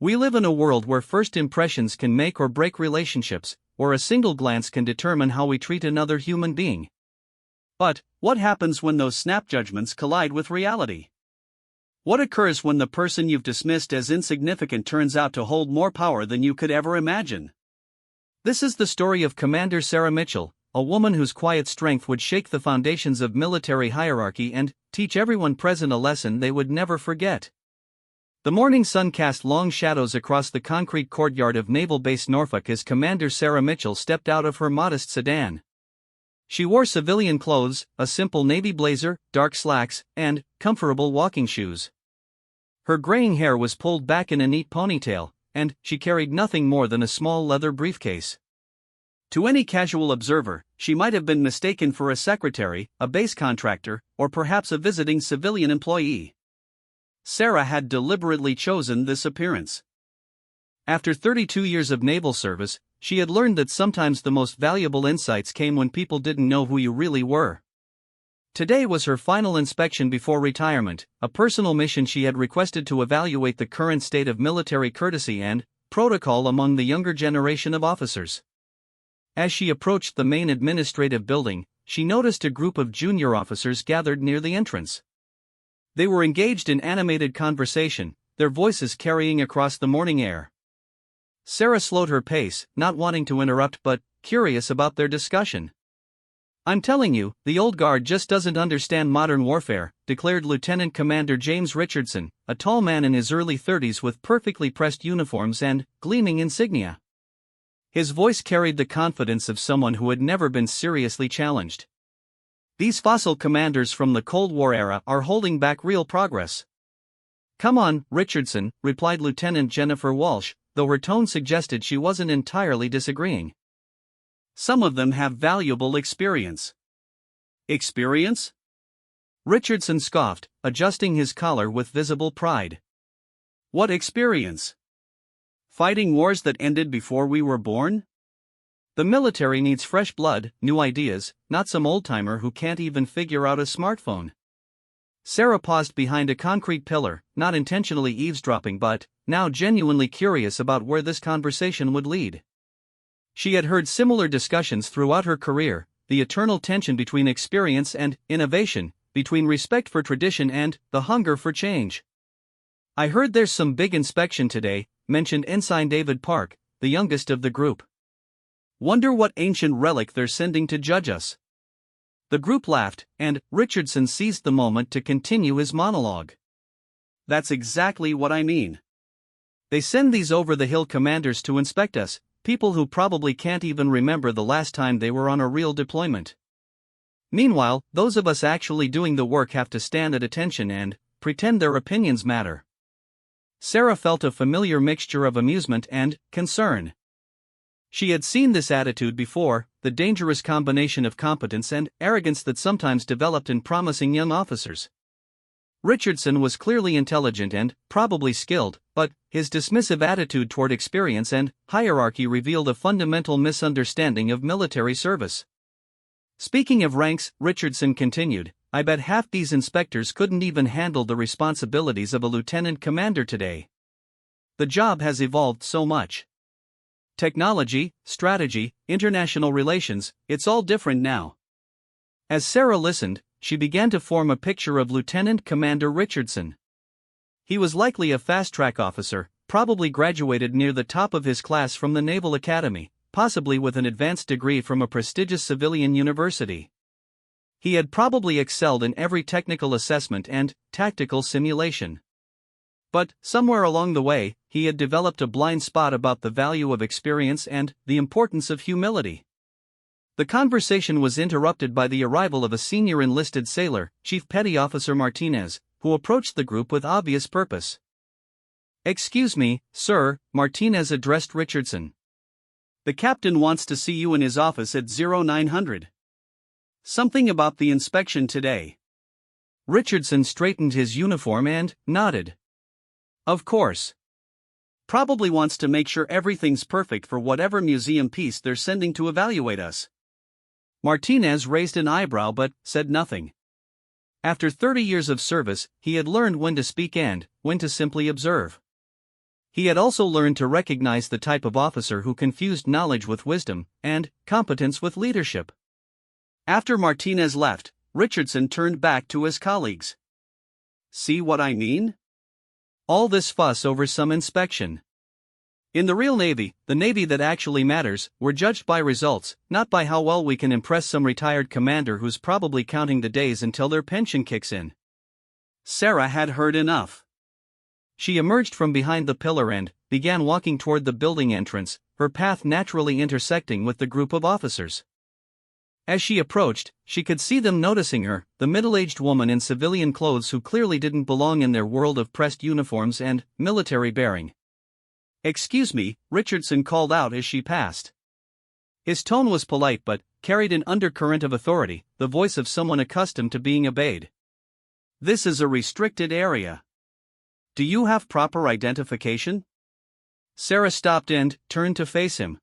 We live in a world where first impressions can make or break relationships, or a single glance can determine how we treat another human being. But, what happens when those snap judgments collide with reality? What occurs when the person you've dismissed as insignificant turns out to hold more power than you could ever imagine? This is the story of Commander Sarah Mitchell, a woman whose quiet strength would shake the foundations of military hierarchy and teach everyone present a lesson they would never forget. The morning sun cast long shadows across the concrete courtyard of Naval Base Norfolk as Commander Sarah Mitchell stepped out of her modest sedan. She wore civilian clothes, a simple navy blazer, dark slacks, and comfortable walking shoes. Her graying hair was pulled back in a neat ponytail, and she carried nothing more than a small leather briefcase. To any casual observer, she might have been mistaken for a secretary, a base contractor, or perhaps a visiting civilian employee. Sarah had deliberately chosen this appearance. After 32 years of naval service, she had learned that sometimes the most valuable insights came when people didn't know who you really were. Today was her final inspection before retirement, a personal mission she had requested to evaluate the current state of military courtesy and protocol among the younger generation of officers. As she approached the main administrative building, she noticed a group of junior officers gathered near the entrance. They were engaged in animated conversation, their voices carrying across the morning air. Sarah slowed her pace, not wanting to interrupt but curious about their discussion. "I'm telling you, the old guard just doesn't understand modern warfare," declared Lieutenant Commander James Richardson, a tall man in his early 30s with perfectly pressed uniforms and gleaming insignia. His voice carried the confidence of someone who had never been seriously challenged. "These fossil commanders from the Cold War era are holding back real progress." "Come on, Richardson," replied Lieutenant Jennifer Walsh, though her tone suggested she wasn't entirely disagreeing. "Some of them have valuable experience." "Experience?" Richardson scoffed, adjusting his collar with visible pride. "What experience? Fighting wars that ended before we were born? The military needs fresh blood, new ideas, not some old-timer who can't even figure out a smartphone." Sarah paused behind a concrete pillar, not intentionally eavesdropping but now genuinely curious about where this conversation would lead. She had heard similar discussions throughout her career, the eternal tension between experience and innovation, between respect for tradition and the hunger for change. "I heard there's some big inspection today," mentioned Ensign David Park, the youngest of the group. "Wonder what ancient relic they're sending to judge us." The group laughed, and Richardson seized the moment to continue his monologue. "That's exactly what I mean. They send these over-the-hill commanders to inspect us, people who probably can't even remember the last time they were on a real deployment. Meanwhile, those of us actually doing the work have to stand at attention and pretend their opinions matter." Sarah felt a familiar mixture of amusement and concern. She had seen this attitude before, the dangerous combination of competence and arrogance that sometimes developed in promising young officers. Richardson was clearly intelligent and probably skilled, but his dismissive attitude toward experience and hierarchy revealed a fundamental misunderstanding of military service. "Speaking of ranks," Richardson continued, "I bet half these inspectors couldn't even handle the responsibilities of a lieutenant commander today. The job has evolved so much. Technology, strategy, international relations, it's all different now." As Sarah listened, she began to form a picture of Lieutenant Commander Richardson. He was likely a fast-track officer, probably graduated near the top of his class from the Naval Academy, possibly with an advanced degree from a prestigious civilian university. He had probably excelled in every technical assessment and tactical simulation. But, somewhere along the way, he had developed a blind spot about the value of experience and the importance of humility. The conversation was interrupted by the arrival of a senior enlisted sailor, Chief Petty Officer Martinez, who approached the group with obvious purpose. "Excuse me, sir," Martinez addressed Richardson. "The captain wants to see you in his office at 0900. Something about the inspection today." Richardson straightened his uniform and nodded. "Of course. Probably wants to make sure everything's perfect for whatever museum piece they're sending to evaluate us." Martinez raised an eyebrow but said nothing. After 30 years of service, he had learned when to speak and when to simply observe. He had also learned to recognize the type of officer who confused knowledge with wisdom, and competence with leadership. After Martinez left, Richardson turned back to his colleagues. See what I mean? All this fuss over some inspection. In the real Navy, the Navy that actually matters, we're judged by results, not by how well we can impress some retired commander who's probably counting the days until their pension kicks in. Sarah had heard enough. She emerged from behind the pillar and began walking toward the building entrance, her path naturally intersecting with the group of officers. As she approached, she could see them noticing her, the middle-aged woman in civilian clothes who clearly didn't belong in their world of pressed uniforms and military bearing. "Excuse me," Richardson called out as she passed. His tone was polite but carried an undercurrent of authority, the voice of someone accustomed to being obeyed. "This is a restricted area. Do you have proper identification?" Sarah stopped and turned to face him.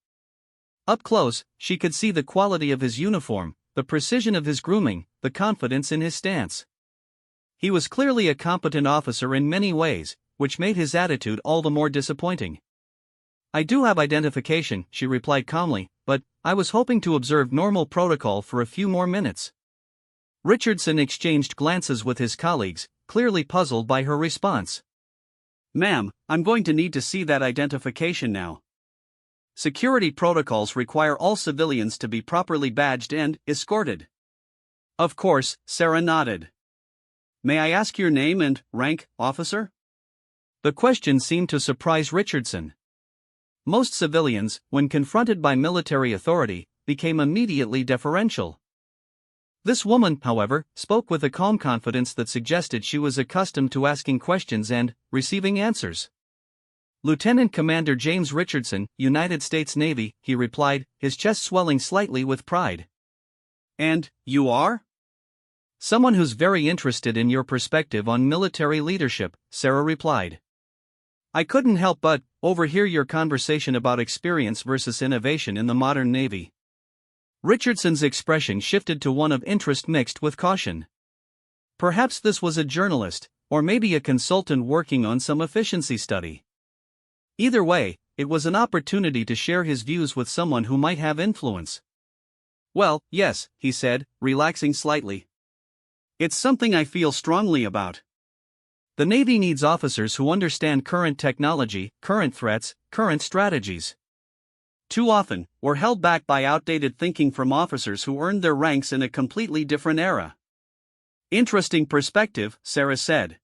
Up close, she could see the quality of his uniform, the precision of his grooming, the confidence in his stance. He was clearly a competent officer in many ways, which made his attitude all the more disappointing. "I do have identification," she replied calmly, "but I was hoping to observe normal protocol for a few more minutes." Richardson exchanged glances with his colleagues, clearly puzzled by her response. "Ma'am, I'm going to need to see that identification now. Security protocols require all civilians to be properly badged and escorted." "Of course," Sarah nodded. "May I ask your name and rank, officer?" The question seemed to surprise Richardson. Most civilians, when confronted by military authority, became immediately deferential. This woman, however, spoke with a calm confidence that suggested she was accustomed to asking questions and receiving answers. "Lieutenant Commander James Richardson, United States Navy," he replied, his chest swelling slightly with pride. "And you are?" "Someone who's very interested in your perspective on military leadership," Sarah replied. "I couldn't help but overhear your conversation about experience versus innovation in the modern Navy." Richardson's expression shifted to one of interest mixed with caution. Perhaps this was a journalist, or maybe a consultant working on some efficiency study. Either way, it was an opportunity to share his views with someone who might have influence. "Well, yes," he said, relaxing slightly. "It's something I feel strongly about. The Navy needs officers who understand current technology, current threats, current strategies. Too often, we're held back by outdated thinking from officers who earned their ranks in a completely different era." "Interesting perspective," Sarah said.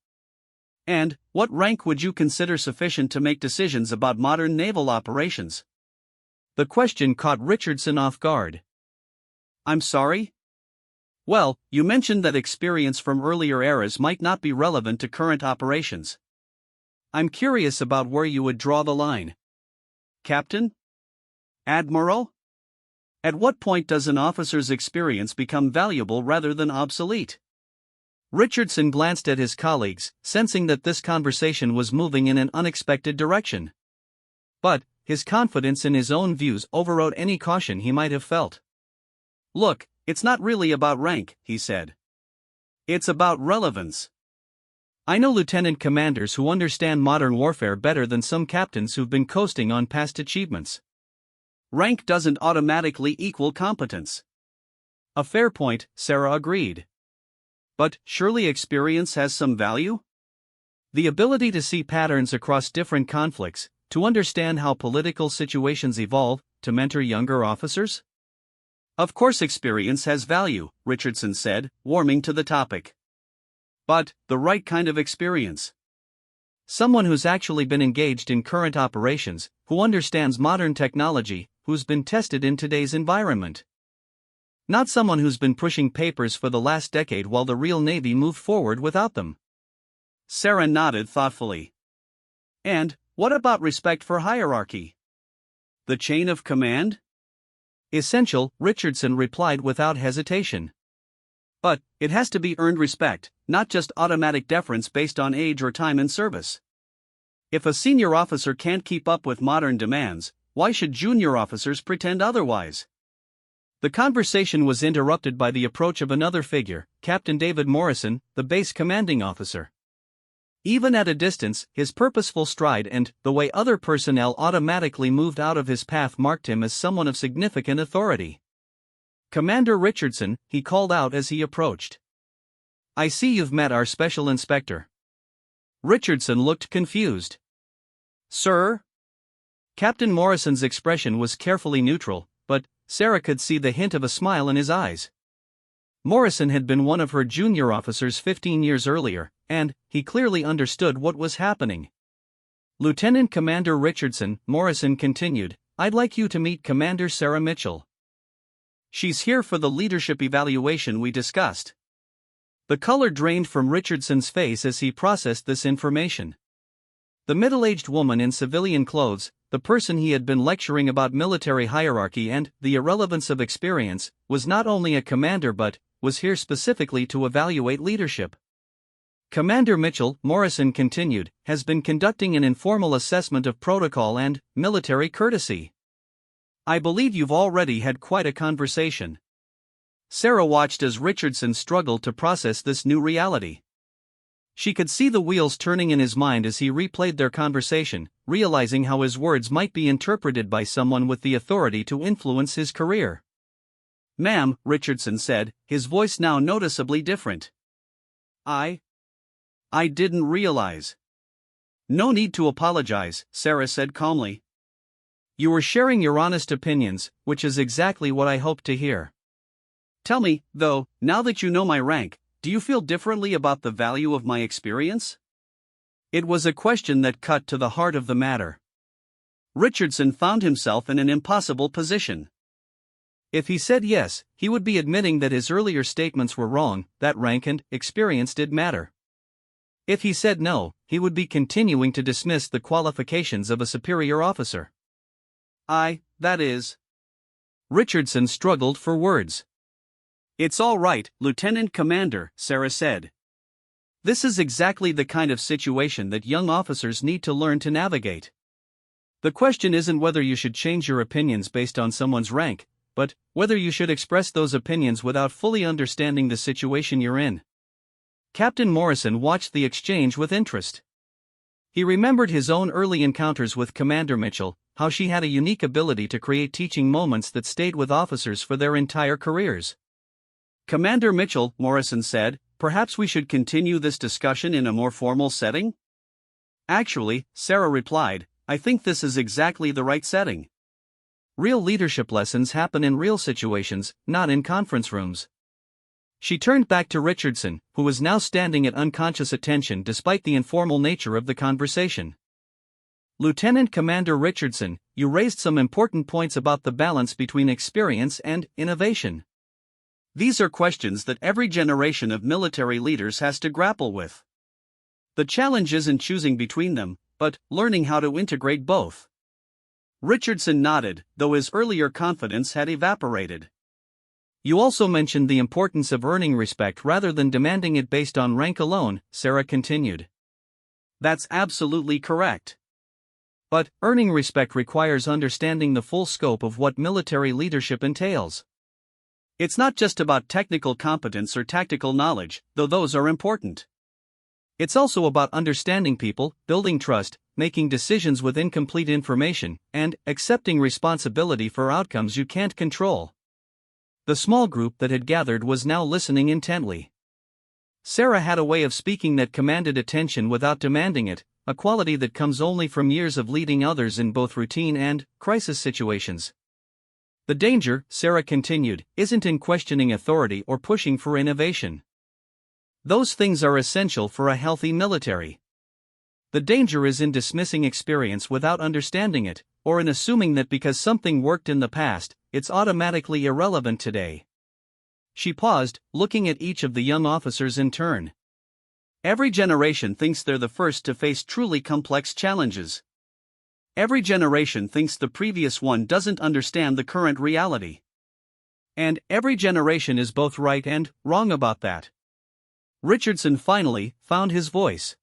"And what rank would you consider sufficient to make decisions about modern naval operations?" The question caught Richardson off guard. "I'm sorry?" "Well, you mentioned that experience from earlier eras might not be relevant to current operations. I'm curious about where you would draw the line. Captain? Admiral? At what point does an officer's experience become valuable rather than obsolete?" Richardson glanced at his colleagues, sensing that this conversation was moving in an unexpected direction. But his confidence in his own views overrode any caution he might have felt. "Look, it's not really about rank," he said. "It's about relevance. I know lieutenant commanders who understand modern warfare better than some captains who've been coasting on past achievements. Rank doesn't automatically equal competence." "A fair point," Sarah agreed. "But surely experience has some value? The ability to see patterns across different conflicts, to understand how political situations evolve, to mentor younger officers?" "Of course experience has value," Richardson said, warming to the topic. "But the right kind of experience. Someone who's actually been engaged in current operations, who understands modern technology, who's been tested in today's environment. Not someone who's been pushing papers for the last decade while the real Navy moved forward without them." Sarah nodded thoughtfully. "And what about respect for hierarchy? The chain of command?" "Essential," Richardson replied without hesitation. "But it has to be earned respect, not just automatic deference based on age or time in service. If a senior officer can't keep up with modern demands, why should junior officers pretend otherwise?" The conversation was interrupted by the approach of another figure, Captain David Morrison, the base commanding officer. Even at a distance, his purposeful stride and the way other personnel automatically moved out of his path marked him as someone of significant authority. "Commander Richardson," he called out as he approached. "I see you've met our special inspector." Richardson looked confused. "Sir?" Captain Morrison's expression was carefully neutral, but Sarah could see the hint of a smile in his eyes. Morrison had been one of her junior officers 15 years earlier, and he clearly understood what was happening. "Lieutenant Commander Richardson," Morrison continued, "I'd like you to meet Commander Sarah Mitchell. She's here for the leadership evaluation we discussed." The color drained from Richardson's face as he processed this information. The middle-aged woman in civilian clothes, the person he had been lecturing about military hierarchy and the irrelevance of experience, was not only a commander but was here specifically to evaluate leadership. "Commander Mitchell," Morrison continued, "has been conducting an informal assessment of protocol and military courtesy. I believe you've already had quite a conversation." Sarah watched as Richardson struggled to process this new reality. She could see the wheels turning in his mind as he replayed their conversation, realizing how his words might be interpreted by someone with the authority to influence his career. "Ma'am," Richardson said, his voice now noticeably different. I didn't realize." "No need to apologize," Sarah said calmly. "You were sharing your honest opinions, which is exactly what I hoped to hear. Tell me, though, now that you know my rank, do you feel differently about the value of my experience?" It was a question that cut to the heart of the matter. Richardson found himself in an impossible position. If he said yes, he would be admitting that his earlier statements were wrong, that rank and experience did matter. If he said no, he would be continuing to dismiss the qualifications of a superior officer. That is. Richardson struggled for words. "It's all right, Lieutenant Commander," Sarah said. "This is exactly the kind of situation that young officers need to learn to navigate. The question isn't whether you should change your opinions based on someone's rank, but whether you should express those opinions without fully understanding the situation you're in." Captain Morrison watched the exchange with interest. He remembered his own early encounters with Commander Mitchell, how she had a unique ability to create teaching moments that stayed with officers for their entire careers. "Commander Mitchell," Morrison said, "perhaps we should continue this discussion in a more formal setting?" "Actually," Sarah replied, "I think this is exactly the right setting. Real leadership lessons happen in real situations, not in conference rooms." She turned back to Richardson, who was now standing at unconscious attention despite the informal nature of the conversation. "Lieutenant Commander Richardson, you raised some important points about the balance between experience and innovation. These are questions that every generation of military leaders has to grapple with. The challenge isn't choosing between them, but learning how to integrate both." Richardson nodded, though his earlier confidence had evaporated. "You also mentioned the importance of earning respect rather than demanding it based on rank alone," Sarah continued. "That's absolutely correct. But earning respect requires understanding the full scope of what military leadership entails. It's not just about technical competence or tactical knowledge, though those are important. It's also about understanding people, building trust, making decisions with incomplete information, and accepting responsibility for outcomes you can't control." The small group that had gathered was now listening intently. Sarah had a way of speaking that commanded attention without demanding it, a quality that comes only from years of leading others in both routine and crisis situations. "The danger," Sarah continued, "isn't in questioning authority or pushing for innovation. Those things are essential for a healthy military. The danger is in dismissing experience without understanding it, or in assuming that because something worked in the past, it's automatically irrelevant today." She paused, looking at each of the young officers in turn. "Every generation thinks they're the first to face truly complex challenges. Every generation thinks the previous one doesn't understand the current reality. And every generation is both right and wrong about that." Richardson finally found his voice.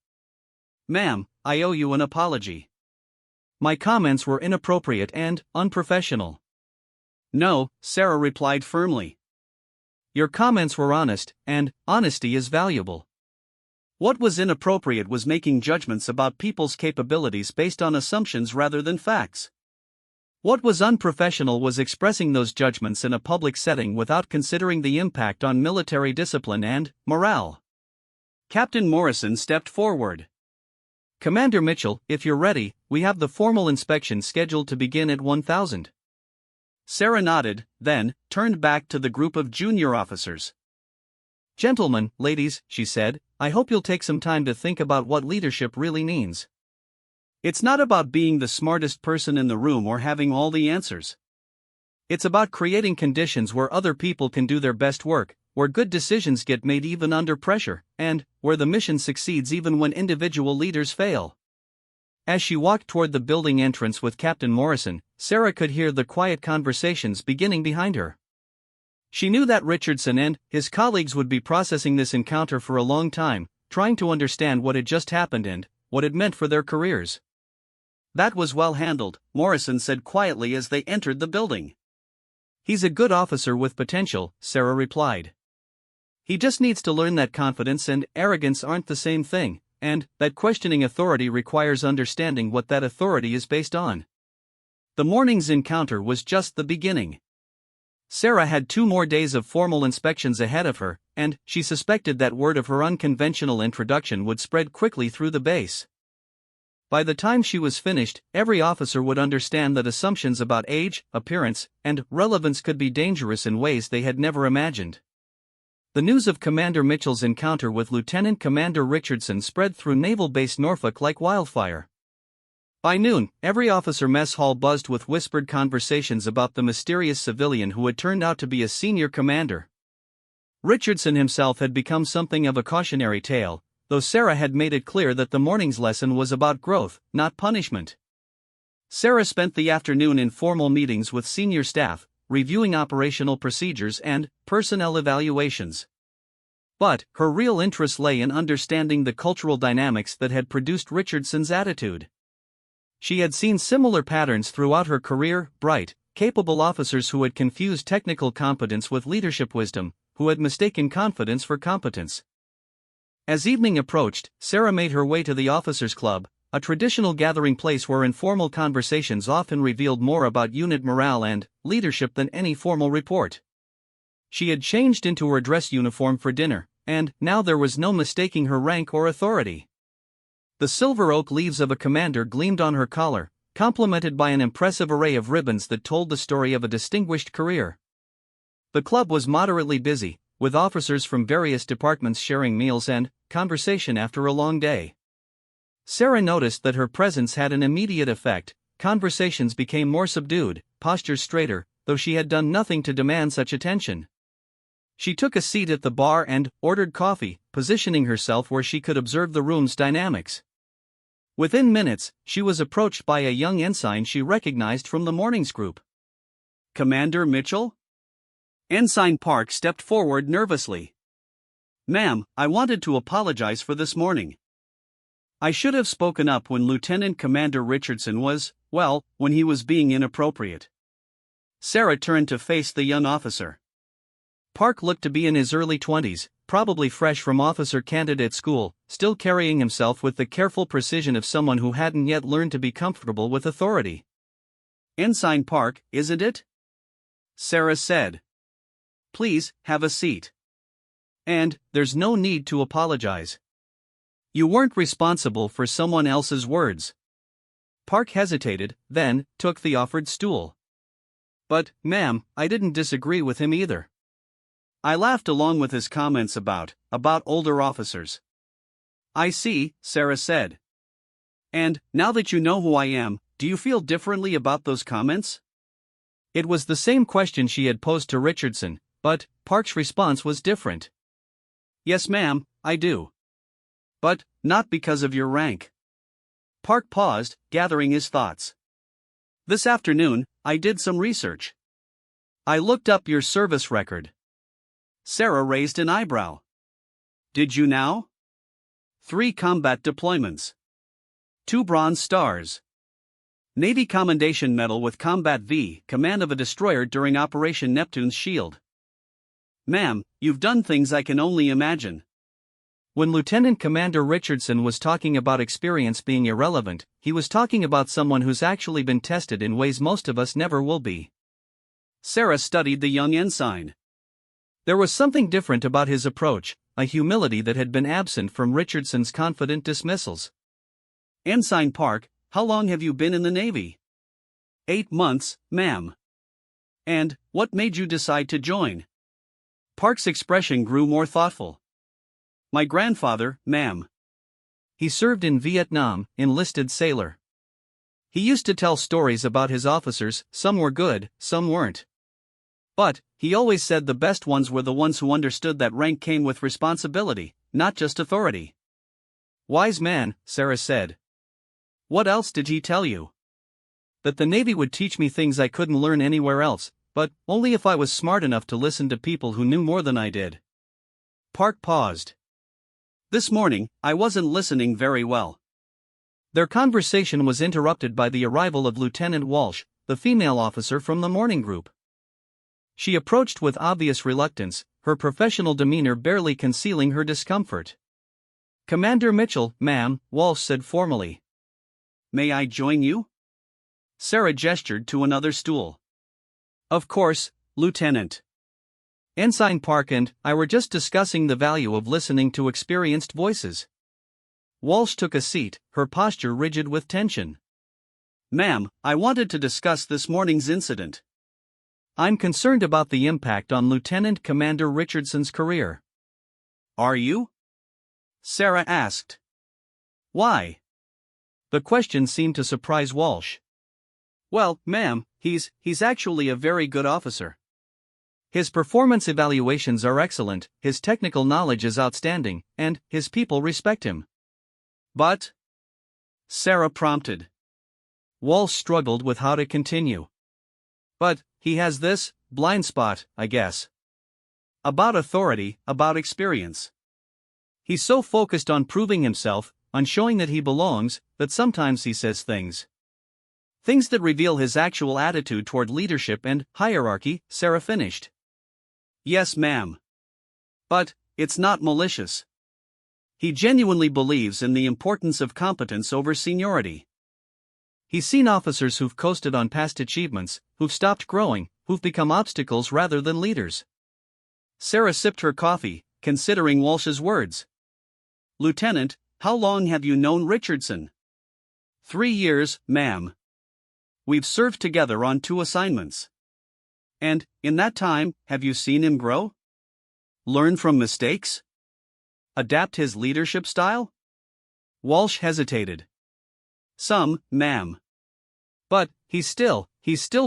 "Ma'am, I owe you an apology. My comments were inappropriate and unprofessional." "No," Sarah replied firmly. "Your comments were honest, and honesty is valuable. What was inappropriate was making judgments about people's capabilities based on assumptions rather than facts. What was unprofessional was expressing those judgments in a public setting without considering the impact on military discipline and morale. Captain Morrison stepped forward. "Commander Mitchell, if you're ready, we have the formal inspection scheduled to begin at 1000. Sarah nodded, then turned back to the group of junior officers. "Gentlemen, ladies," she said, "I hope you'll take some time to think about what leadership really means. It's not about being the smartest person in the room or having all the answers. It's about creating conditions where other people can do their best work, where good decisions get made even under pressure, and where the mission succeeds even when individual leaders fail." As she walked toward the building entrance with Captain Morrison, Sarah could hear the quiet conversations beginning behind her. She knew that Richardson and his colleagues would be processing this encounter for a long time, trying to understand what had just happened and what it meant for their careers. "That was well handled," Morrison said quietly as they entered the building. "He's a good officer with potential," Sarah replied. "He just needs to learn that confidence and arrogance aren't the same thing, and that questioning authority requires understanding what that authority is based on." The morning's encounter was just the beginning. Sarah had 2 more days of formal inspections ahead of her, and she suspected that word of her unconventional introduction would spread quickly through the base. By the time she was finished, every officer would understand that assumptions about age, appearance, and relevance could be dangerous in ways they had never imagined. The news of Commander Mitchell's encounter with Lieutenant Commander Richardson spread through Naval Base Norfolk like wildfire. By noon, every officer mess hall buzzed with whispered conversations about the mysterious civilian who had turned out to be a senior commander. Richardson himself had become something of a cautionary tale, though Sarah had made it clear that the morning's lesson was about growth, not punishment. Sarah spent the afternoon in formal meetings with senior staff, reviewing operational procedures and personnel evaluations. But her real interest lay in understanding the cultural dynamics that had produced Richardson's attitude. She had seen similar patterns throughout her career: bright, capable officers who had confused technical competence with leadership wisdom, who had mistaken confidence for competence. As evening approached, Sarah made her way to the Officers' Club, a traditional gathering place where informal conversations often revealed more about unit morale and leadership than any formal report. She had changed into her dress uniform for dinner, and now there was no mistaking her rank or authority. The silver oak leaves of a commander gleamed on her collar, complemented by an impressive array of ribbons that told the story of a distinguished career. The club was moderately busy, with officers from various departments sharing meals and conversation after a long day. Sarah noticed that her presence had an immediate effect. Conversations became more subdued, postures straighter, though she had done nothing to demand such attention. She took a seat at the bar and ordered coffee, positioning herself where she could observe the room's dynamics. Within minutes, she was approached by a young ensign she recognized from the morning's group. "Commander Mitchell?" Ensign Park stepped forward nervously. "Ma'am, I wanted to apologize for this morning. I should have spoken up when Lieutenant Commander Richardson was, well, when he was being inappropriate." Sarah turned to face the young officer. Park looked to be in his early 20s, probably fresh from officer candidate school, still carrying himself with the careful precision of someone who hadn't yet learned to be comfortable with authority. "Ensign Park, isn't it?" Sarah said. "Please, have a seat. And there's no need to apologize. You weren't responsible for someone else's words." Park hesitated, then took the offered stool. "But, ma'am, I didn't disagree with him either. I laughed along with his comments about older officers." "I see," Sarah said. "And, now that you know who I am, do you feel differently about those comments?" It was the same question she had posed to Richardson, but Park's response was different. "Yes, ma'am, I do. But not because of your rank." Park paused, gathering his thoughts. "This afternoon, I did some research. I looked up your service record." Sarah raised an eyebrow. "Did you now?" 3 combat deployments. 2 Bronze Stars. Navy Commendation Medal with Combat V, command of a destroyer during Operation Neptune's Shield. "Ma'am, you've done things I can only imagine." When Lieutenant Commander Richardson was talking about experience being irrelevant, he was talking about someone who's actually been tested in ways most of us never will be. Sarah studied the young ensign. There was something different about his approach, a humility that had been absent from Richardson's confident dismissals. "Ensign Park, how long have you been in the Navy?" 8 months, ma'am." "And what made you decide to join?" Park's expression grew more thoughtful. "My grandfather, ma'am. He served in Vietnam, enlisted sailor. He used to tell stories about his officers, some were good, some weren't. But, he always said the best ones were the ones who understood that rank came with responsibility, not just authority." "Wise man," Sarah said. "What else did he tell you?" "That the Navy would teach me things I couldn't learn anywhere else, but only if I was smart enough to listen to people who knew more than I did." Park paused. "This morning, I wasn't listening very well." Their conversation was interrupted by the arrival of Lieutenant Walsh, the female officer from the morning group. She approached with obvious reluctance, her professional demeanor barely concealing her discomfort. "Commander Mitchell, ma'am," Walsh said formally. "May I join you?" Sarah gestured to another stool. "Of course, Lieutenant. Ensign Park and I were just discussing the value of listening to experienced voices." Walsh took a seat, her posture rigid with tension. "Ma'am, I wanted to discuss this morning's incident." "I'm concerned about the impact on Lieutenant Commander Richardson's career." "Are you?" Sarah asked. "Why?" The question seemed to surprise Walsh. "Well, ma'am, he's actually a very good officer. His performance evaluations are excellent, his technical knowledge is outstanding, and his people respect him." "But?" Sarah prompted. Walsh struggled with how to continue. "But he has this blind spot, I guess. About authority, about experience. He's so focused on proving himself, on showing that he belongs, that sometimes he says things that reveal his actual attitude toward leadership and hierarchy," Sarah finished. "Yes, ma'am. But it's not malicious. He genuinely believes in the importance of competence over seniority. He's seen officers who've coasted on past achievements, who've stopped growing, who've become obstacles rather than leaders." Sarah sipped her coffee, considering Walsh's words. "Lieutenant, how long have you known Richardson?" 3 years, ma'am. We've served together on 2 assignments." "And, in that time, have you seen him grow? Learn from mistakes? Adapt his leadership style?" Walsh hesitated. "Some, ma'am. But, he's still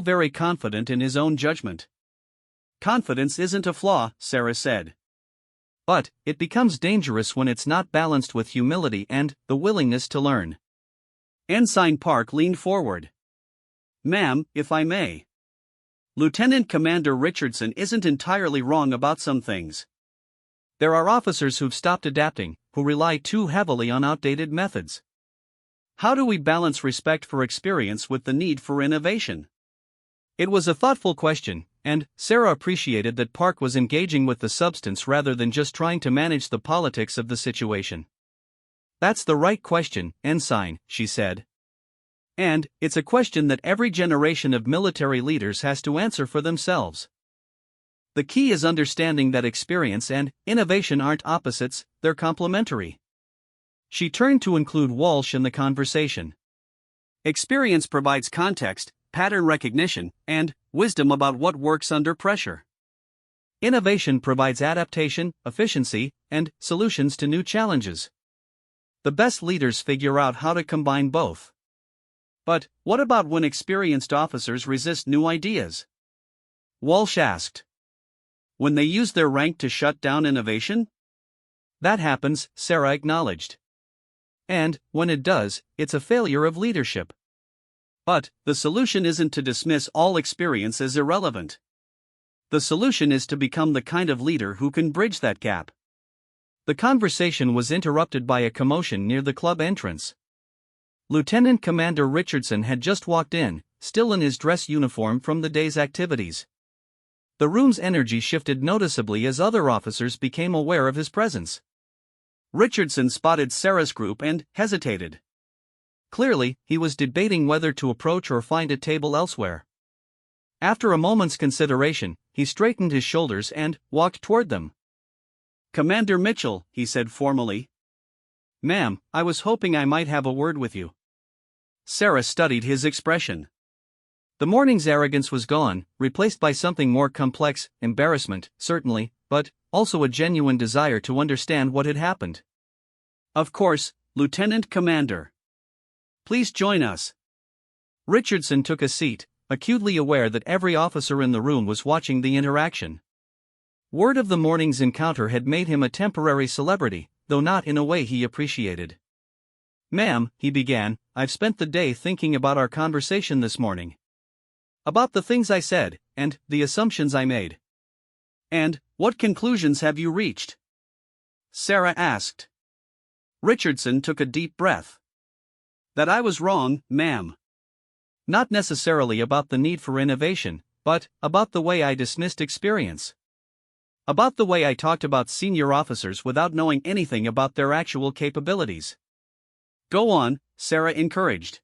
very confident in his own judgment." "Confidence isn't a flaw," Sarah said. "But, it becomes dangerous when it's not balanced with humility and the willingness to learn." Ensign Park leaned forward. "Ma'am, if I may. Lieutenant Commander Richardson isn't entirely wrong about some things. There are officers who've stopped adapting, who rely too heavily on outdated methods. How do we balance respect for experience with the need for innovation?" It was a thoughtful question, and Sarah appreciated that Park was engaging with the substance rather than just trying to manage the politics of the situation. "That's the right question, Ensign," she said. "And it's a question that every generation of military leaders has to answer for themselves. The key is understanding that experience and innovation aren't opposites, they're complementary." She turned to include Walsh in the conversation. "Experience provides context, pattern recognition, and wisdom about what works under pressure. Innovation provides adaptation, efficiency, and solutions to new challenges. The best leaders figure out how to combine both." "But, what about when experienced officers resist new ideas?" Walsh asked. "When they use their rank to shut down innovation?" "That happens," Sarah acknowledged. "And, when it does, it's a failure of leadership." "But, the solution isn't to dismiss all experience as irrelevant. The solution is to become the kind of leader who can bridge that gap." The conversation was interrupted by a commotion near the club entrance. Lieutenant Commander Richardson had just walked in, still in his dress uniform from the day's activities. The room's energy shifted noticeably as other officers became aware of his presence. Richardson spotted Sarah's group and hesitated. Clearly, he was debating whether to approach or find a table elsewhere. After a moment's consideration, he straightened his shoulders and walked toward them. "Commander Mitchell," he said formally. "Ma'am, I was hoping I might have a word with you." Sarah studied his expression. The morning's arrogance was gone, replaced by something more complex, embarrassment, certainly, but also a genuine desire to understand what had happened. "Of course, Lieutenant Commander. Please join us." Richardson took a seat, acutely aware that every officer in the room was watching the interaction. Word of the morning's encounter had made him a temporary celebrity, though not in a way he appreciated. "Ma'am," he began, "I've spent the day thinking about our conversation this morning. About the things I said, and the assumptions I made." "And what conclusions have you reached?" Sarah asked. Richardson took a deep breath. "That I was wrong, ma'am. Not necessarily about the need for innovation, but about the way I dismissed experience. About the way I talked about senior officers without knowing anything about their actual capabilities." "Go on," Sarah encouraged.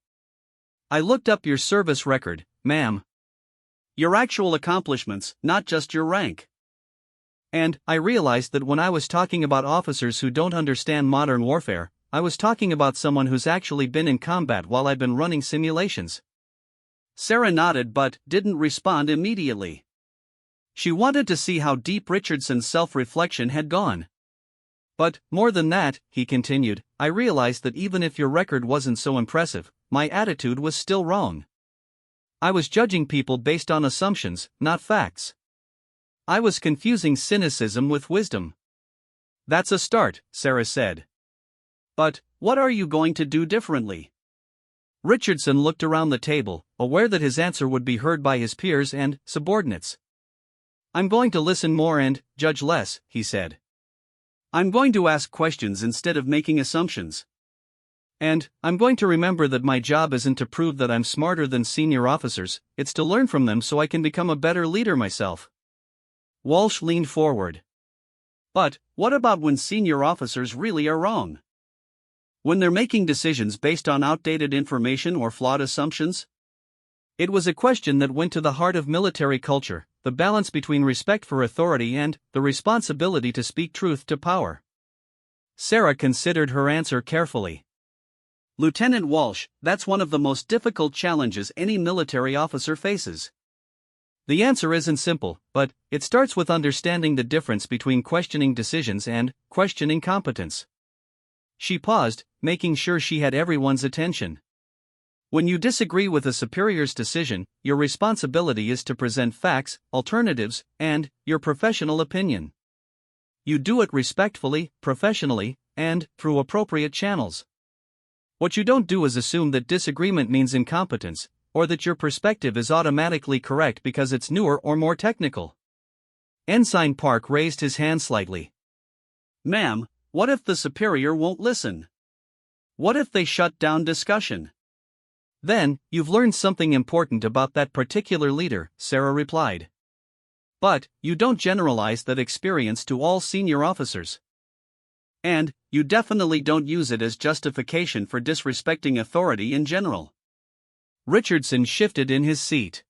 "I looked up your service record, ma'am. Your actual accomplishments, not just your rank. And I realized that when I was talking about officers who don't understand modern warfare, I was talking about someone who's actually been in combat while I've been running simulations." Sarah nodded but didn't respond immediately. She wanted to see how deep Richardson's self-reflection had gone. "But, more than that," he continued, "I realized that even if your record wasn't so impressive, my attitude was still wrong. I was judging people based on assumptions, not facts. I was confusing cynicism with wisdom." "That's a start," Sarah said. "But, what are you going to do differently?" Richardson looked around the table, aware that his answer would be heard by his peers and subordinates. "I'm going to listen more and judge less," he said. "I'm going to ask questions instead of making assumptions. And I'm going to remember that my job isn't to prove that I'm smarter than senior officers, it's to learn from them so I can become a better leader myself." Walsh leaned forward. "But, what about when senior officers really are wrong? When they're making decisions based on outdated information or flawed assumptions?" It was a question that went to the heart of military culture, the balance between respect for authority and the responsibility to speak truth to power. Sarah considered her answer carefully. "Lieutenant Walsh, that's one of the most difficult challenges any military officer faces. The answer isn't simple, but it starts with understanding the difference between questioning decisions and questioning competence." She paused, making sure she had everyone's attention. "When you disagree with a superior's decision, your responsibility is to present facts, alternatives, and your professional opinion. You do it respectfully, professionally, and through appropriate channels. What you don't do is assume that disagreement means incompetence, or that your perspective is automatically correct because it's newer or more technical." Ensign Park raised his hand slightly. "Ma'am, what if the superior won't listen? What if they shut down discussion?" "Then, you've learned something important about that particular leader," Sarah replied. "But, you don't generalize that experience to all senior officers. And, you definitely don't use it as justification for disrespecting authority in general." Richardson shifted in his seat.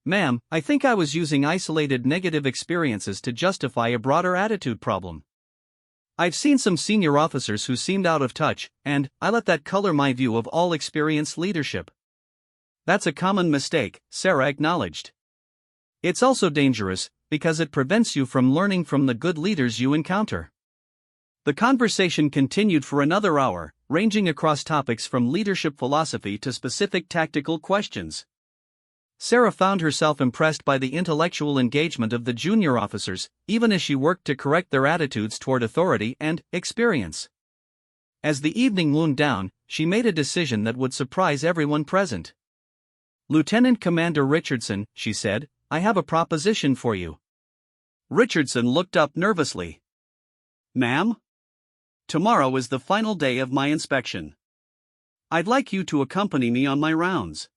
"Ma'am, I think I was using isolated negative experiences to justify a broader attitude problem. I've seen some senior officers who seemed out of touch, and I let that color my view of all experienced leadership." "That's a common mistake," Sarah acknowledged. "It's also dangerous, because it prevents you from learning from the good leaders you encounter." The conversation continued for another hour, ranging across topics from leadership philosophy to specific tactical questions. Sarah found herself impressed by the intellectual engagement of the junior officers, even as she worked to correct their attitudes toward authority and experience. As the evening wound down, she made a decision that would surprise everyone present. "Lieutenant Commander Richardson," she said, "I have a proposition for you." Richardson looked up nervously. "Ma'am? Tomorrow is the final day of my inspection. I'd like you to accompany me on my rounds."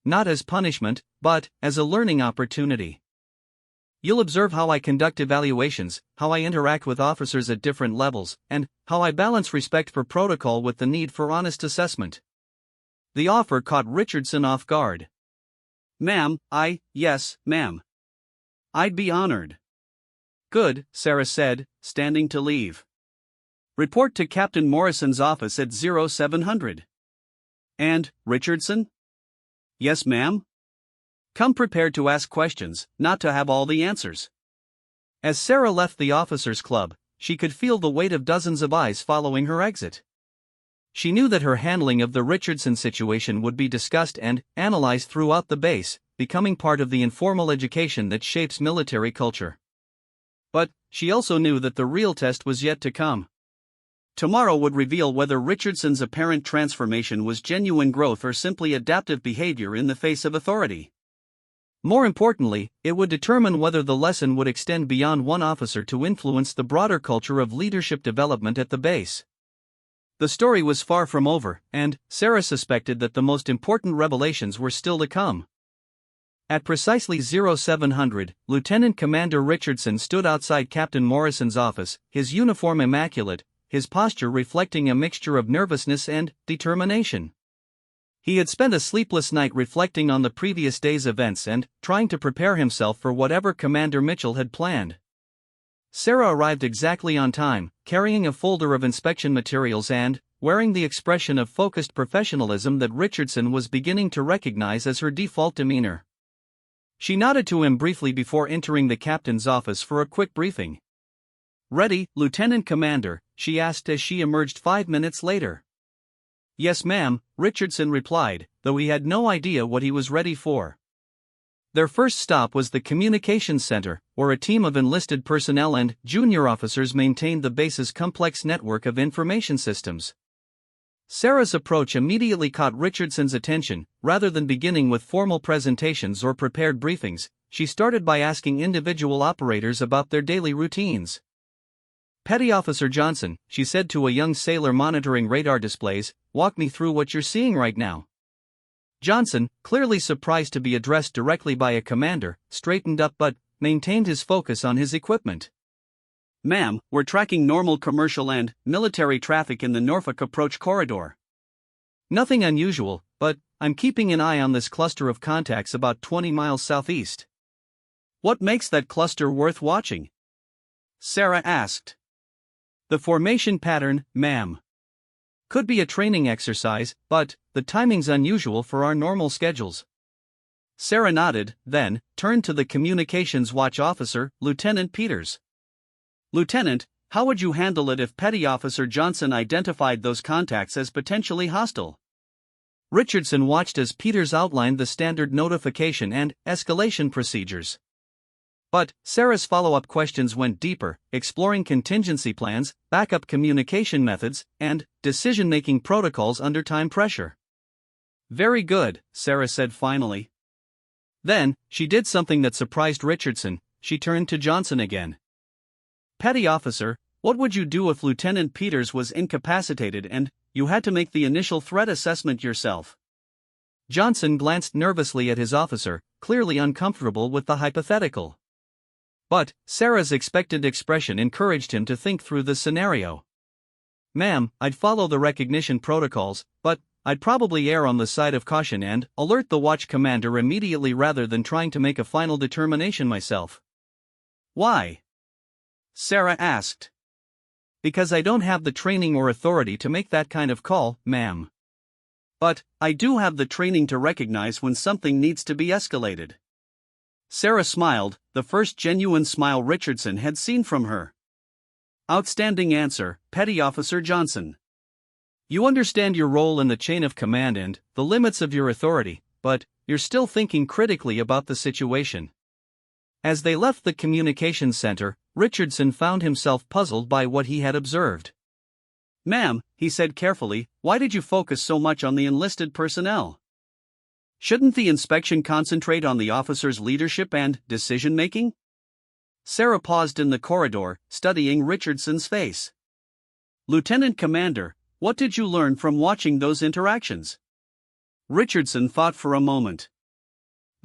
"Not as punishment, but as a learning opportunity." You'll observe how I conduct evaluations, how I interact with officers at different levels, and how I balance respect for protocol with the need for honest assessment." The offer caught Richardson off guard. "Ma'am, yes, ma'am. I'd be honored." "Good," Sarah said, standing to leave. "Report to Captain Morrison's office at 0700. "And, Richardson?" "Yes, ma'am." "Come prepared to ask questions, not to have all the answers." As Sarah left the officers' club, she could feel the weight of dozens of eyes following her exit. She knew that her handling of the Richardson situation would be discussed and analyzed throughout the base, becoming part of the informal education that shapes military culture. But she also knew that the real test was yet to come. Tomorrow would reveal whether Richardson's apparent transformation was genuine growth or simply adaptive behavior in the face of authority. More importantly, it would determine whether the lesson would extend beyond one officer to influence the broader culture of leadership development at the base. The story was far from over, and Sarah suspected that the most important revelations were still to come. At precisely 0700, Lieutenant Commander Richardson stood outside Captain Morrison's office, his uniform immaculate, his posture reflecting a mixture of nervousness and determination. He had spent a sleepless night reflecting on the previous day's events and trying to prepare himself for whatever Commander Mitchell had planned. Sarah arrived exactly on time, carrying a folder of inspection materials and wearing the expression of focused professionalism that Richardson was beginning to recognize as her default demeanor. She nodded to him briefly before entering the captain's office for a quick briefing. "Ready, Lieutenant Commander?" she asked as she emerged 5 minutes later. "Yes, ma'am," Richardson replied, though he had no idea what he was ready for. Their first stop was the Communications Center, where a team of enlisted personnel and junior officers maintained the base's complex network of information systems. Sarah's approach immediately caught Richardson's attention. Rather than beginning with formal presentations or prepared briefings, she started by asking individual operators about their daily routines. "Petty Officer Johnson," she said to a young sailor monitoring radar displays, "walk me through what you're seeing right now." Johnson, clearly surprised to be addressed directly by a commander, straightened up but maintained his focus on his equipment. "Ma'am, we're tracking normal commercial and military traffic in the Norfolk approach corridor. Nothing unusual, but I'm keeping an eye on this cluster of contacts about 20 miles southeast." "What makes that cluster worth watching?" Sarah asked. "The formation pattern, ma'am. Could be a training exercise, but the timing's unusual for our normal schedules." Sarah nodded, then turned to the Communications Watch officer, Lieutenant Peters. "Lieutenant, how would you handle it if Petty Officer Johnson identified those contacts as potentially hostile?" Richardson watched as Peters outlined the standard notification and escalation procedures. But Sarah's follow-up questions went deeper, exploring contingency plans, backup communication methods, and decision-making protocols under time pressure. "Very good," Sarah said finally. Then, she did something that surprised Richardson. She turned to Johnson again. "Petty Officer, what would you do if Lieutenant Peters was incapacitated and you had to make the initial threat assessment yourself?" Johnson glanced nervously at his officer, clearly uncomfortable with the hypothetical. But Sarah's expectant expression encouraged him to think through the scenario. "Ma'am, I'd follow the recognition protocols, but I'd probably err on the side of caution and alert the watch commander immediately rather than trying to make a final determination myself." "Why?" Sarah asked. "Because I don't have the training or authority to make that kind of call, ma'am. But I do have the training to recognize when something needs to be escalated." Sarah smiled, the first genuine smile Richardson had seen from her. "Outstanding answer, Petty Officer Johnson. You understand your role in the chain of command and the limits of your authority, but you're still thinking critically about the situation." As they left the communications center, Richardson found himself puzzled by what he had observed. "Ma'am," he said carefully, "why did you focus so much on the enlisted personnel? Shouldn't the inspection concentrate on the officers' leadership and decision-making?" Sarah paused in the corridor, studying Richardson's face. "Lieutenant Commander, what did you learn from watching those interactions?" Richardson thought for a moment.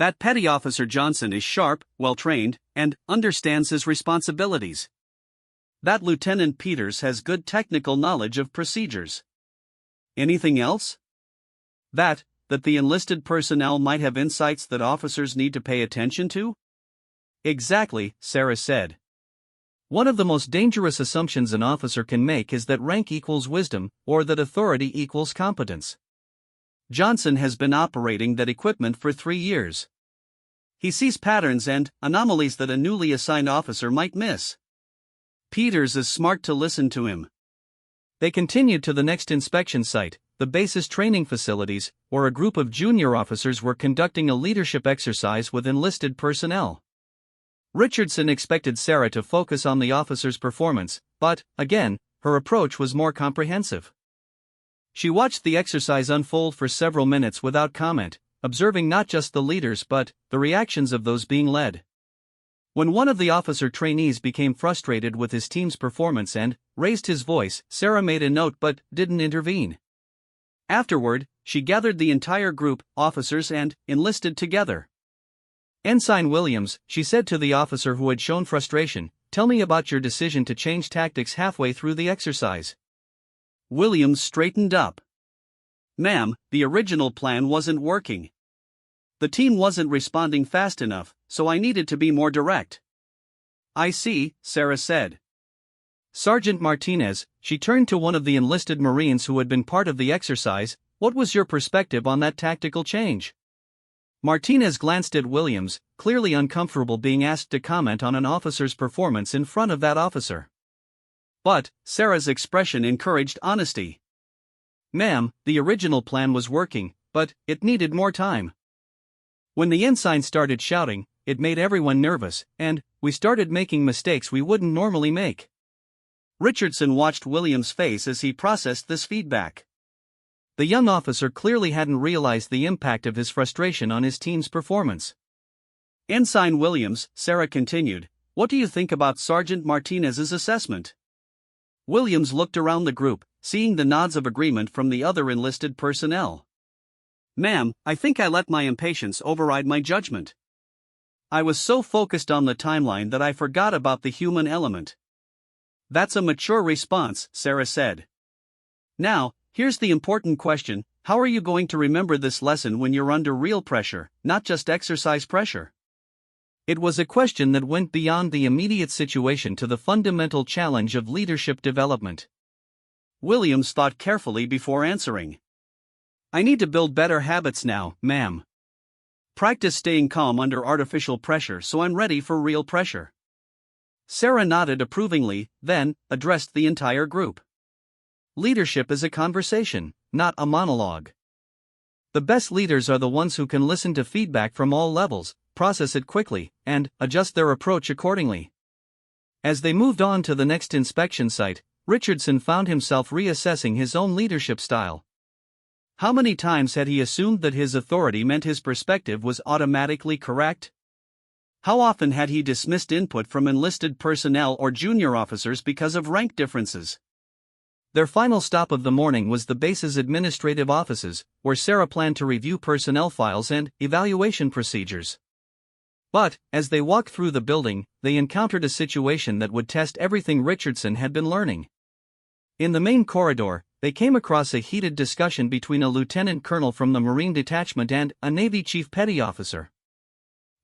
That Petty Officer Johnson is sharp, well-trained, and understands his responsibilities. That Lieutenant Peters has good technical knowledge of procedures. Anything else? That the enlisted personnel might have insights that officers need to pay attention to? Exactly, Sarah said. One of the most dangerous assumptions an officer can make is that rank equals wisdom, or that authority equals competence. Johnson has been operating that equipment for 3 years. He sees patterns and anomalies that a newly assigned officer might miss. Peters is smart to listen to him. They continued to the next inspection site, the base's training facilities, where a group of junior officers were conducting a leadership exercise with enlisted personnel. Richardson expected Sarah to focus on the officer's performance, but, again, her approach was more comprehensive. She watched the exercise unfold for several minutes without comment, observing not just the leaders but the reactions of those being led. When one of the officer trainees became frustrated with his team's performance and raised his voice, Sarah made a note but didn't intervene. Afterward, she gathered the entire group, officers and enlisted, together. "Ensign Williams," she said to the officer who had shown frustration, "tell me about your decision to change tactics halfway through the exercise." Williams straightened up. "Ma'am, the original plan wasn't working. The team wasn't responding fast enough, so I needed to be more direct." "I see," Sarah said. "Sergeant Martinez," she turned to one of the enlisted Marines who had been part of the exercise, "what was your perspective on that tactical change?" Martinez glanced at Williams, clearly uncomfortable being asked to comment on an officer's performance in front of that officer. But Sarah's expression encouraged honesty. "Ma'am, the original plan was working, but it needed more time. When the ensign started shouting, it made everyone nervous, and we started making mistakes we wouldn't normally make." Richardson watched Williams' face as he processed this feedback. The young officer clearly hadn't realized the impact of his frustration on his team's performance. "Ensign Williams," Sarah continued, "what do you think about Sergeant Martinez's assessment?" Williams looked around the group, seeing the nods of agreement from the other enlisted personnel. "Ma'am, I think I let my impatience override my judgment. I was so focused on the timeline that I forgot about the human element." "That's a mature response," Sarah said. "Now, here's the important question: how are you going to remember this lesson when you're under real pressure, not just exercise pressure?" It was a question that went beyond the immediate situation to the fundamental challenge of leadership development. Williams thought carefully before answering. "I need to build better habits now, ma'am. Practice staying calm under artificial pressure so I'm ready for real pressure." Sarah nodded approvingly, then addressed the entire group. "Leadership is a conversation, not a monologue. The best leaders are the ones who can listen to feedback from all levels, process it quickly, and adjust their approach accordingly." As they moved on to the next inspection site, Richardson found himself reassessing his own leadership style. How many times had he assumed that his authority meant his perspective was automatically correct? How often had he dismissed input from enlisted personnel or junior officers because of rank differences? Their final stop of the morning was the base's administrative offices, where Sarah planned to review personnel files and evaluation procedures. But, as they walked through the building, they encountered a situation that would test everything Richardson had been learning. In the main corridor, they came across a heated discussion between a lieutenant colonel from the Marine Detachment and a Navy Chief Petty Officer.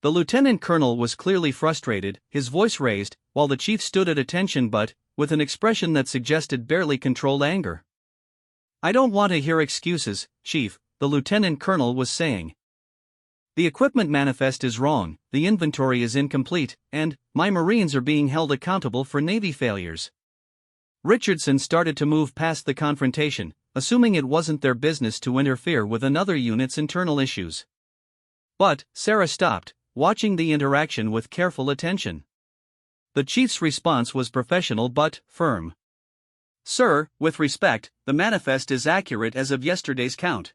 The lieutenant colonel was clearly frustrated, his voice raised, while the chief stood at attention but with an expression that suggested barely controlled anger. "I don't want to hear excuses, Chief," the lieutenant colonel was saying. "The equipment manifest is wrong, the inventory is incomplete, and my Marines are being held accountable for Navy failures." Richardson started to move past the confrontation, assuming it wasn't their business to interfere with another unit's internal issues. But Sarah stopped, watching the interaction with careful attention. The chief's response was professional but firm. "Sir, with respect, the manifest is accurate as of yesterday's count.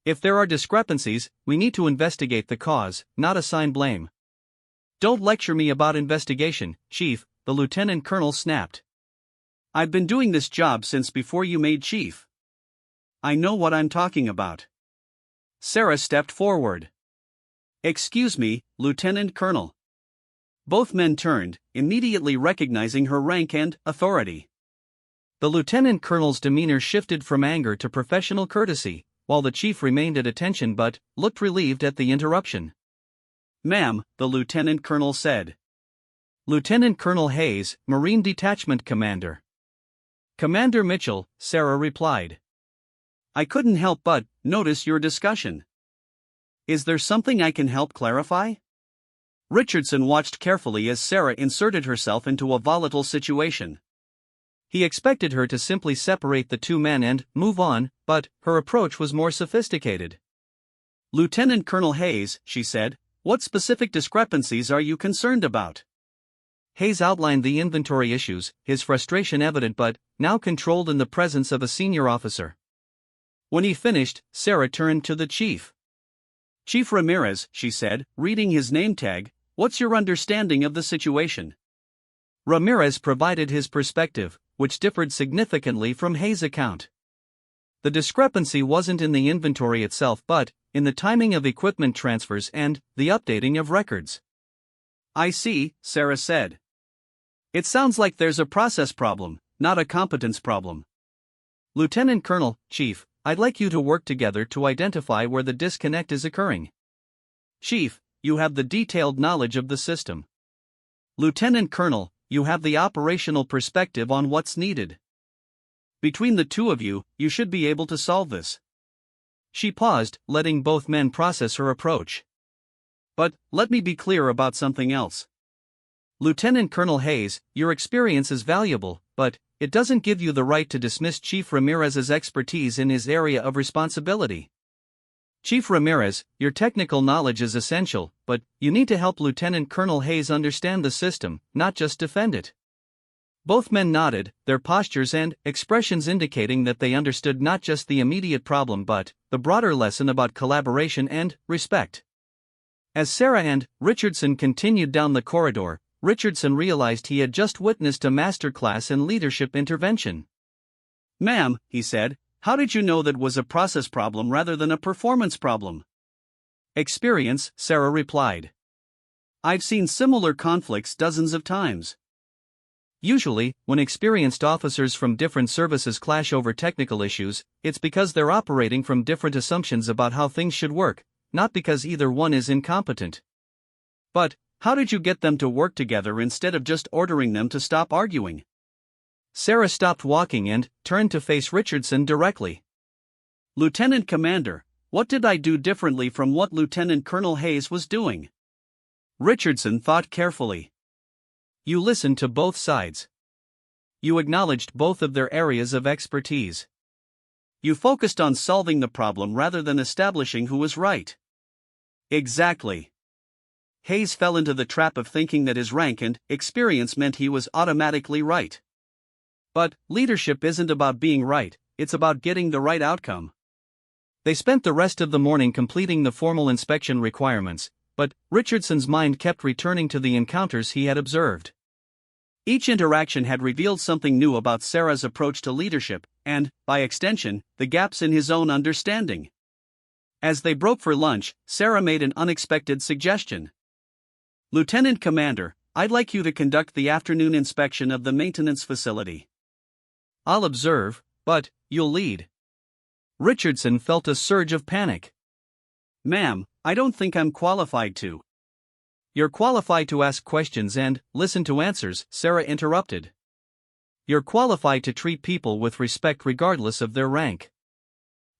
If there are discrepancies, we need to investigate the cause, not assign blame." "Don't lecture me about investigation, Chief," the lieutenant colonel snapped. "I've been doing this job since before you made chief. I know what I'm talking about." Sarah stepped forward. "Excuse me, Lieutenant Colonel." Both men turned, immediately recognizing her rank and authority. The lieutenant colonel's demeanor shifted from anger to professional courtesy, while the chief remained at attention but looked relieved at the interruption. "Ma'am," the lieutenant colonel said. "Lieutenant Colonel Hayes, Marine Detachment Commander." "Commander Mitchell," Sarah replied. "I couldn't help but notice your discussion. Is there something I can help clarify?" Richardson watched carefully as Sarah inserted herself into a volatile situation. He expected her to simply separate the two men and move on, but her approach was more sophisticated. "Lieutenant Colonel Hayes," she said, "what specific discrepancies are you concerned about?" Hayes outlined the inventory issues, his frustration evident but now controlled in the presence of a senior officer. When he finished, Sarah turned to the chief. "Chief Ramirez," she said, reading his name tag, "what's your understanding of the situation?" Ramirez provided his perspective, which differed significantly from Hayes' account. The discrepancy wasn't in the inventory itself but in the timing of equipment transfers and the updating of records. "I see," Sarah said. "It sounds like there's a process problem, not a competence problem." "Lieutenant Colonel, Chief, I'd like you to work together to identify where the disconnect is occurring." "Chief, you have the detailed knowledge of the system." "Lieutenant Colonel, you have the operational perspective on what's needed. Between the two of you, you should be able to solve this." She paused, letting both men process her approach. "But let me be clear about something else. Lieutenant Colonel Hayes, your experience is valuable, but it doesn't give you the right to dismiss Chief Ramirez's expertise in his area of responsibility. Chief Ramirez, your technical knowledge is essential, but you need to help Lieutenant Colonel Hayes understand the system, not just defend it." Both men nodded, their postures and expressions indicating that they understood not just the immediate problem but the broader lesson about collaboration and respect. As Sarah and Richardson continued down the corridor, Richardson realized he had just witnessed a masterclass in leadership intervention. "Ma'am," he said, "how did you know that was a process problem rather than a performance problem?" "Experience," Sarah replied. "I've seen similar conflicts dozens of times. Usually, when experienced officers from different services clash over technical issues, it's because they're operating from different assumptions about how things should work, not because either one is incompetent." "But how did you get them to work together instead of just ordering them to stop arguing?" Sarah stopped walking and turned to face Richardson directly. "Lieutenant Commander, what did I do differently from what Lieutenant Colonel Hayes was doing?" Richardson thought carefully. "You listened to both sides. You acknowledged both of their areas of expertise. You focused on solving the problem rather than establishing who was right." "Exactly." Hayes fell into the trap of thinking that his rank and experience meant he was automatically right. But leadership isn't about being right, it's about getting the right outcome. They spent the rest of the morning completing the formal inspection requirements, but Richardson's mind kept returning to the encounters he had observed. Each interaction had revealed something new about Sarah's approach to leadership, and, by extension, the gaps in his own understanding. As they broke for lunch, Sarah made an unexpected suggestion. "Lieutenant Commander, I'd like you to conduct the afternoon inspection of the maintenance facility." "I'll observe, but you'll lead." Richardson felt a surge of panic. "Ma'am, I don't think I'm qualified to." "You're qualified to ask questions and listen to answers," Sarah interrupted. "You're qualified to treat people with respect regardless of their rank.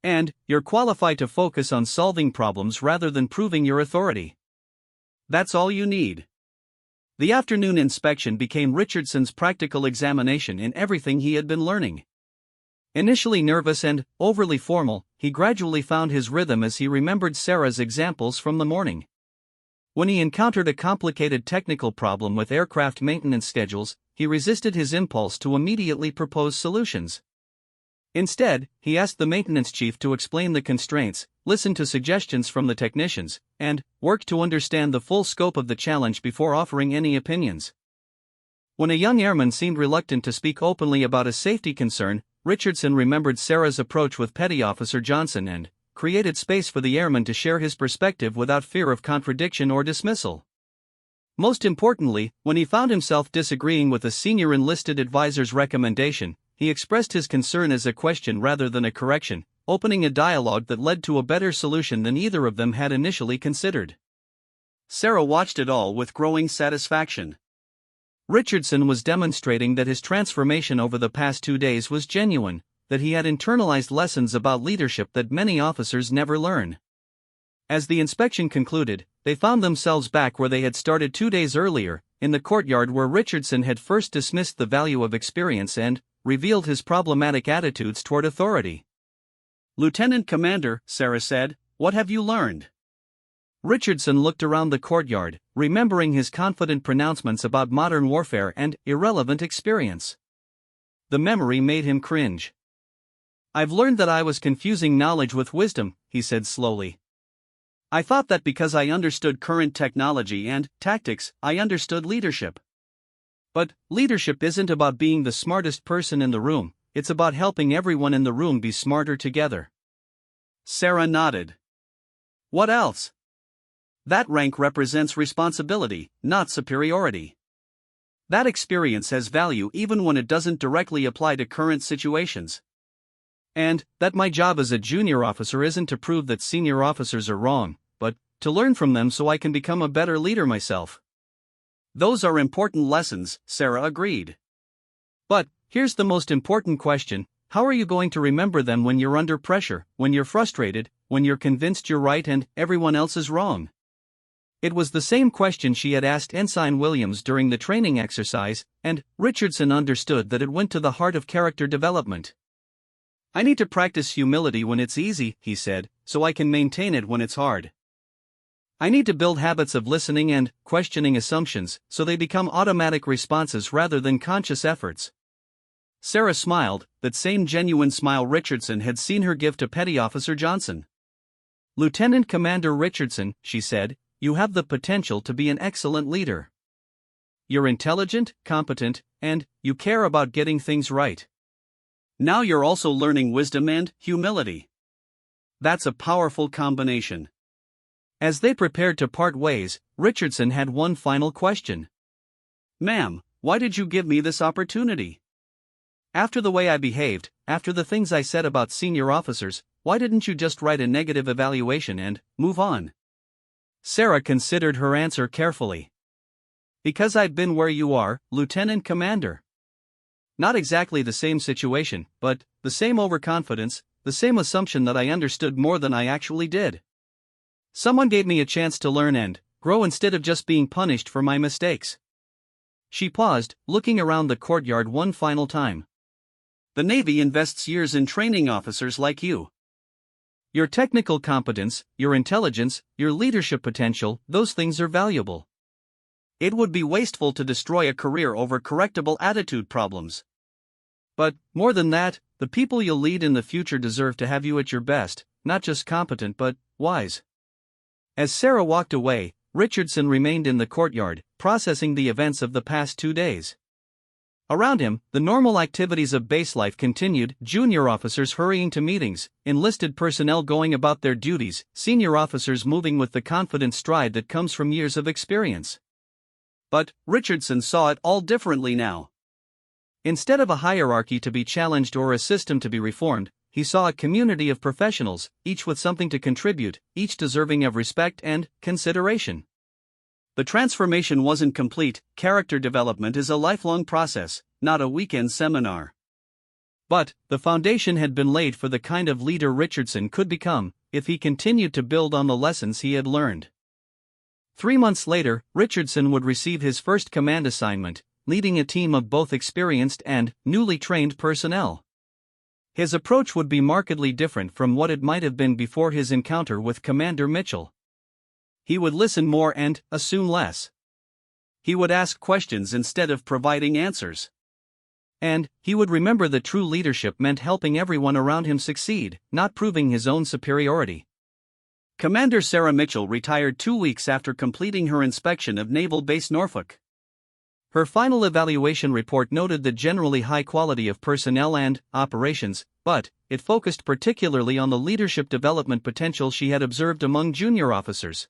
And you're qualified to focus on solving problems rather than proving your authority. That's all you need." The afternoon inspection became Richardson's practical examination in everything he had been learning. Initially nervous and overly formal, he gradually found his rhythm as he remembered Sarah's examples from the morning. When he encountered a complicated technical problem with aircraft maintenance schedules, he resisted his impulse to immediately propose solutions. Instead, he asked the maintenance chief to explain the constraints, listen to suggestions from the technicians, and work to understand the full scope of the challenge before offering any opinions. When a young airman seemed reluctant to speak openly about a safety concern, Richardson remembered Sarah's approach with Petty Officer Johnson and created space for the airman to share his perspective without fear of contradiction or dismissal. Most importantly, when he found himself disagreeing with a senior enlisted advisor's recommendation, he expressed his concern as a question rather than a correction, opening a dialogue that led to a better solution than either of them had initially considered. Sarah watched it all with growing satisfaction. Richardson was demonstrating that his transformation over the past 2 days was genuine, that he had internalized lessons about leadership that many officers never learn. As the inspection concluded, they found themselves back where they had started 2 days earlier, in the courtyard where Richardson had first dismissed the value of experience and revealed his problematic attitudes toward authority. "Lieutenant Commander," Sarah said, "what have you learned?" Richardson looked around the courtyard, remembering his confident pronouncements about modern warfare and irrelevant experience. The memory made him cringe. "I've learned that I was confusing knowledge with wisdom," he said slowly. "I thought that because I understood current technology and tactics, I understood leadership. But leadership isn't about being the smartest person in the room, it's about helping everyone in the room be smarter together." Sarah nodded. "What else?" "That rank represents responsibility, not superiority. That experience has value even when it doesn't directly apply to current situations. And that my job as a junior officer isn't to prove that senior officers are wrong, but to learn from them so I can become a better leader myself." "Those are important lessons," Sarah agreed. "But here's the most important question: how are you going to remember them when you're under pressure, when you're frustrated, when you're convinced you're right and everyone else is wrong?" It was the same question she had asked Ensign Williams during the training exercise, and Richardson understood that it went to the heart of character development. "I need to practice humility when it's easy," he said, "so I can maintain it when it's hard. I need to build habits of listening and questioning assumptions, so they become automatic responses rather than conscious efforts." Sarah smiled, that same genuine smile Richardson had seen her give to Petty Officer Johnson. "Lieutenant Commander Richardson," she said, "you have the potential to be an excellent leader. You're intelligent, competent, and you care about getting things right. Now you're also learning wisdom and humility. That's a powerful combination." As they prepared to part ways, Richardson had one final question. "Ma'am, why did you give me this opportunity? After the way I behaved, after the things I said about senior officers, why didn't you just write a negative evaluation and move on?" Sarah considered her answer carefully. "Because I've been where you are, Lieutenant Commander. Not exactly the same situation, but the same overconfidence, the same assumption that I understood more than I actually did. Someone gave me a chance to learn and grow instead of just being punished for my mistakes." She paused, looking around the courtyard one final time. "The Navy invests years in training officers like you. Your technical competence, your intelligence, your leadership potential, those things are valuable. It would be wasteful to destroy a career over correctable attitude problems. But, more than that, the people you'll lead in the future deserve to have you at your best, not just competent but wise." As Sarah walked away, Richardson remained in the courtyard, processing the events of the past 2 days. Around him, the normal activities of base life continued: junior officers hurrying to meetings, enlisted personnel going about their duties, senior officers moving with the confident stride that comes from years of experience. But Richardson saw it all differently now. Instead of a hierarchy to be challenged or a system to be reformed, he saw a community of professionals, each with something to contribute, each deserving of respect and consideration. The transformation wasn't complete. Character development is a lifelong process, not a weekend seminar. But the foundation had been laid for the kind of leader Richardson could become, if he continued to build on the lessons he had learned. 3 months later, Richardson would receive his first command assignment, leading a team of both experienced and newly trained personnel. His approach would be markedly different from what it might have been before his encounter with Commander Mitchell. He would listen more and assume less. He would ask questions instead of providing answers. And he would remember that true leadership meant helping everyone around him succeed, not proving his own superiority. Commander Sarah Mitchell retired 2 weeks after completing her inspection of Naval Base Norfolk. Her final evaluation report noted the generally high quality of personnel and operations, but it focused particularly on the leadership development potential she had observed among junior officers.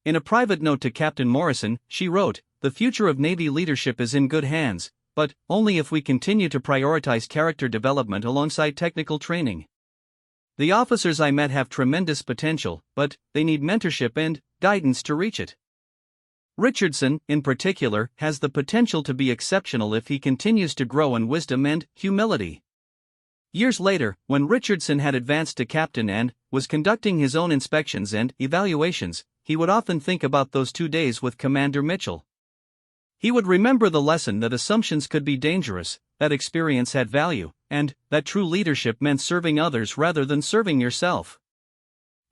In a private note to Captain Morrison, she wrote, "The future of Navy leadership is in good hands, but only if we continue to prioritize character development alongside technical training. The officers I met have tremendous potential, but they need mentorship and guidance to reach it. Richardson, in particular, has the potential to be exceptional if he continues to grow in wisdom and humility." Years later, when Richardson had advanced to captain and was conducting his own inspections and evaluations, he would often think about those 2 days with Commander Mitchell. He would remember the lesson that assumptions could be dangerous, that experience had value, and that true leadership meant serving others rather than serving yourself.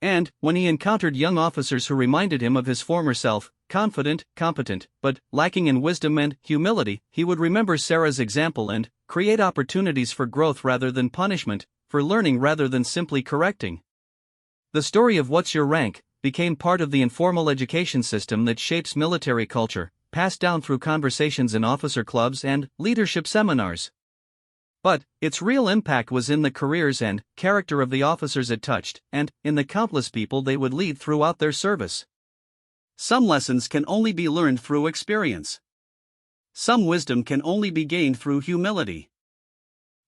And, when he encountered young officers who reminded him of his former self, confident, competent, but lacking in wisdom and humility, he would remember Sarah's example and create opportunities for growth rather than punishment, for learning rather than simply correcting. The story of "What's Your Rank" became part of the informal education system that shapes military culture, passed down through conversations in officer clubs and leadership seminars. But its real impact was in the careers and character of the officers it touched, and in the countless people they would lead throughout their service. Some lessons can only be learned through experience. Some wisdom can only be gained through humility.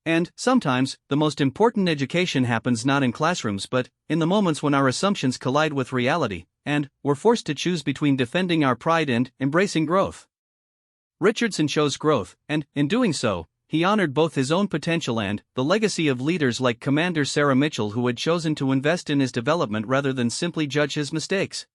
And, sometimes, the most important education happens not in classrooms but in the moments when our assumptions collide with reality, and we're forced to choose between defending our pride and embracing growth. Richardson chose growth, and, in doing so, he honored both his own potential and the legacy of leaders like Commander Sarah Mitchell, who had chosen to invest in his development rather than simply judge his mistakes.